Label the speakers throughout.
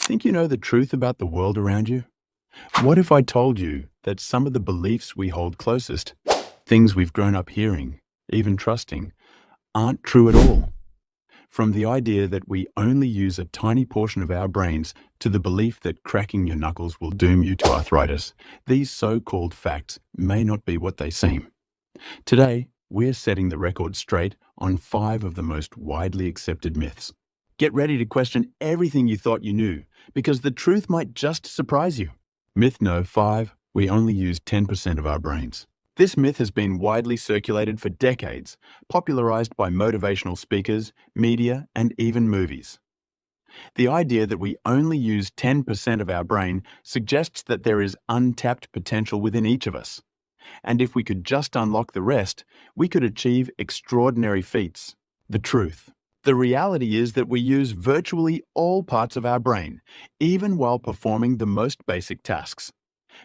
Speaker 1: Think you know the truth about the world around you? What if I told you that some of the beliefs we hold closest, things we've grown up hearing, even trusting, aren't true at all? From the idea that we only use a tiny portion of our brains to the belief that cracking your knuckles will doom you to arthritis, these so-called facts may not be what they seem. Today, we're setting the record straight on 5 of the most widely accepted myths. Get ready to question everything you thought you knew, because the truth might just surprise you. Myth No. 5, we only use 10% of our brains. This myth has been widely circulated for decades, popularized by motivational speakers, media, and even movies. The idea that we only use 10% of our brain suggests that there is untapped potential within each of us. And if we could just unlock the rest, we could achieve extraordinary feats. The truth. The reality is that we use virtually all parts of our brain, even while performing the most basic tasks.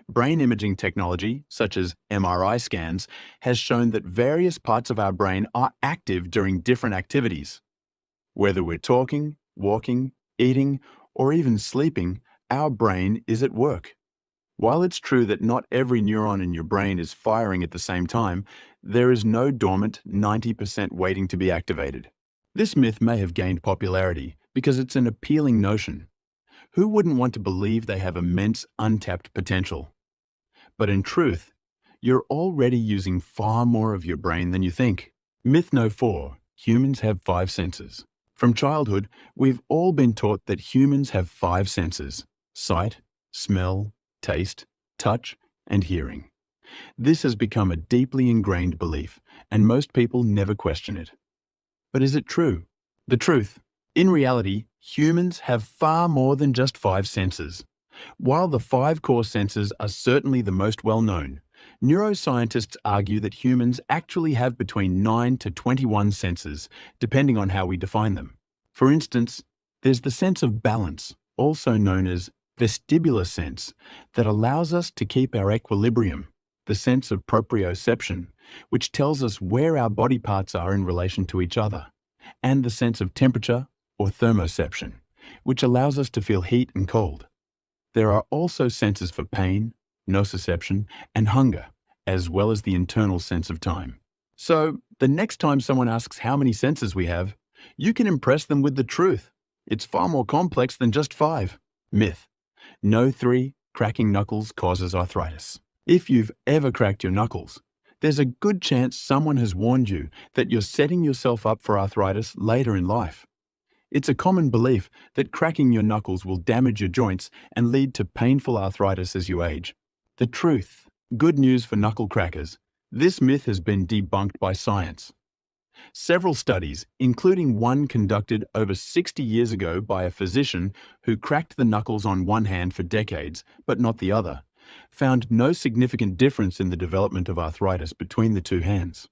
Speaker 1: Brain imaging technology, such as MRI scans, has shown that various parts of our brain are active during different activities. Whether we're talking, walking, eating, or even sleeping, our brain is at work. While it's true that not every neuron in your brain is firing at the same time, there is no dormant 90% waiting to be activated. This myth may have gained popularity because it's an appealing notion. Who wouldn't want to believe they have immense untapped potential? But in truth, you're already using far more of your brain than you think. Myth No. 4, humans have 5 senses. From childhood, we've all been taught that humans have 5 senses: sight, smell, taste, touch, and hearing. This has become a deeply ingrained belief, and most people never question it. But is it true? The truth. In reality, humans have far more than just 5 senses. While the 5 core senses are certainly the most well-known, neuroscientists argue that humans actually have between 9 to 21 senses, depending on how we define them. For instance, there's the sense of balance, also known as vestibular sense, that allows us to keep our equilibrium, the sense of proprioception, which tells us where our body parts are in relation to each other, and the sense of temperature, or thermoception, which allows us to feel heat and cold. There are also senses for pain, nociception, and hunger, as well as the internal sense of time. So, the next time someone asks how many senses we have, you can impress them with the truth. It's far more complex than just 5. Myth. No. 3, cracking knuckles causes arthritis. If you've ever cracked your knuckles, there's a good chance someone has warned you that you're setting yourself up for arthritis later in life. It's a common belief that cracking your knuckles will damage your joints and lead to painful arthritis as you age. The truth. Good news for knuckle crackers. This myth has been debunked by science. Several studies, including one conducted over 60 years ago by a physician who cracked the knuckles on one hand for decades, but not the other, found no significant difference in the development of arthritis between the two hands.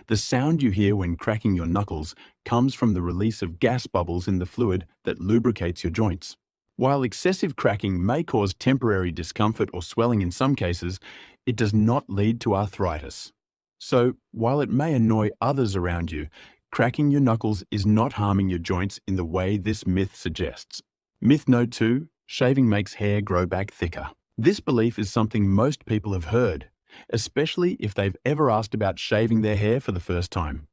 Speaker 1: The sound you hear when cracking your knuckles comes from the release of gas bubbles in the fluid that lubricates your joints. While excessive cracking may cause temporary discomfort or swelling in some cases, it does not lead to arthritis. So, while it may annoy others around you, cracking your knuckles is not harming your joints in the way this myth suggests. Myth No. 2, shaving makes hair grow back thicker. This belief is something most people have heard, especially if they've ever asked about shaving their hair for the first time.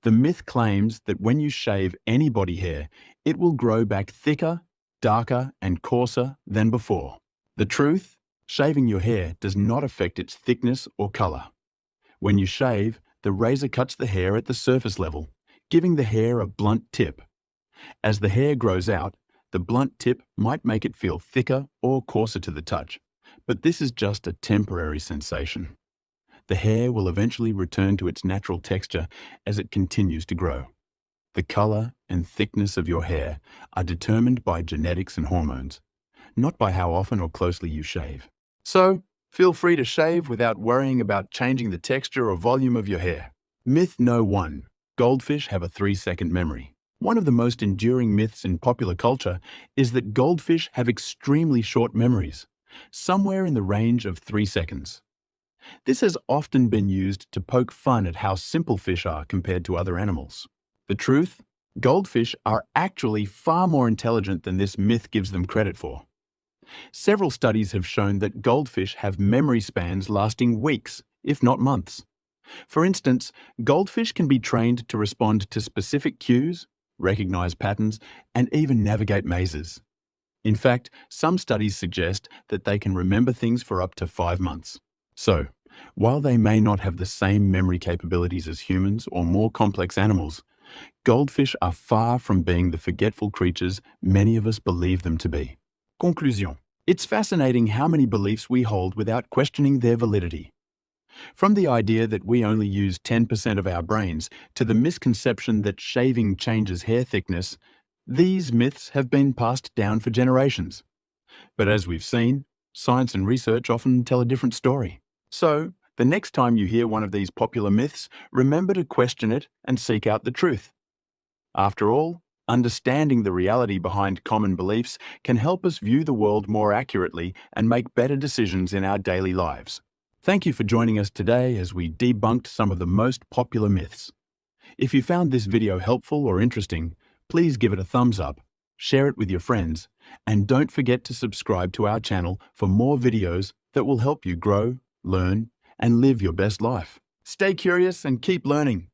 Speaker 1: The myth claims that when you shave any body hair, it will grow back thicker, darker, and coarser than before. The truth? Shaving your hair does not affect its thickness or color. When you shave, the razor cuts the hair at the surface level, giving the hair a blunt tip. As the hair grows out, the blunt tip might make it feel thicker or coarser to the touch, but this is just a temporary sensation. The hair will eventually return to its natural texture as it continues to grow. The color and thickness of your hair are determined by genetics and hormones, not by how often or closely you shave. So, feel free to shave without worrying about changing the texture or volume of your hair. Myth No. 1. Goldfish have a 3-second memory. One of the most enduring myths in popular culture is that goldfish have extremely short memories, somewhere in the range of 3 seconds. This has often been used to poke fun at how simple fish are compared to other animals. The truth? Goldfish are actually far more intelligent than this myth gives them credit for. Several studies have shown that goldfish have memory spans lasting weeks, if not months. For instance, goldfish can be trained to respond to specific cues, recognize patterns, and even navigate mazes. In fact, some studies suggest that they can remember things for up to 5 months. So, while they may not have the same memory capabilities as humans or more complex animals, goldfish are far from being the forgetful creatures many of us believe them to be. Conclusion. It's fascinating how many beliefs we hold without questioning their validity. From the idea that we only use 10% of our brains to the misconception that shaving changes hair thickness, these myths have been passed down for generations. But as we've seen, science and research often tell a different story. So, the next time you hear one of these popular myths, remember to question it and seek out the truth. After all, understanding the reality behind common beliefs can help us view the world more accurately and make better decisions in our daily lives. Thank you for joining us today as we debunked some of the most popular myths. If you found this video helpful or interesting, please give it a thumbs up, share it with your friends, and don't forget to subscribe to our channel for more videos that will help you grow, learn, and live your best life. Stay curious and keep learning.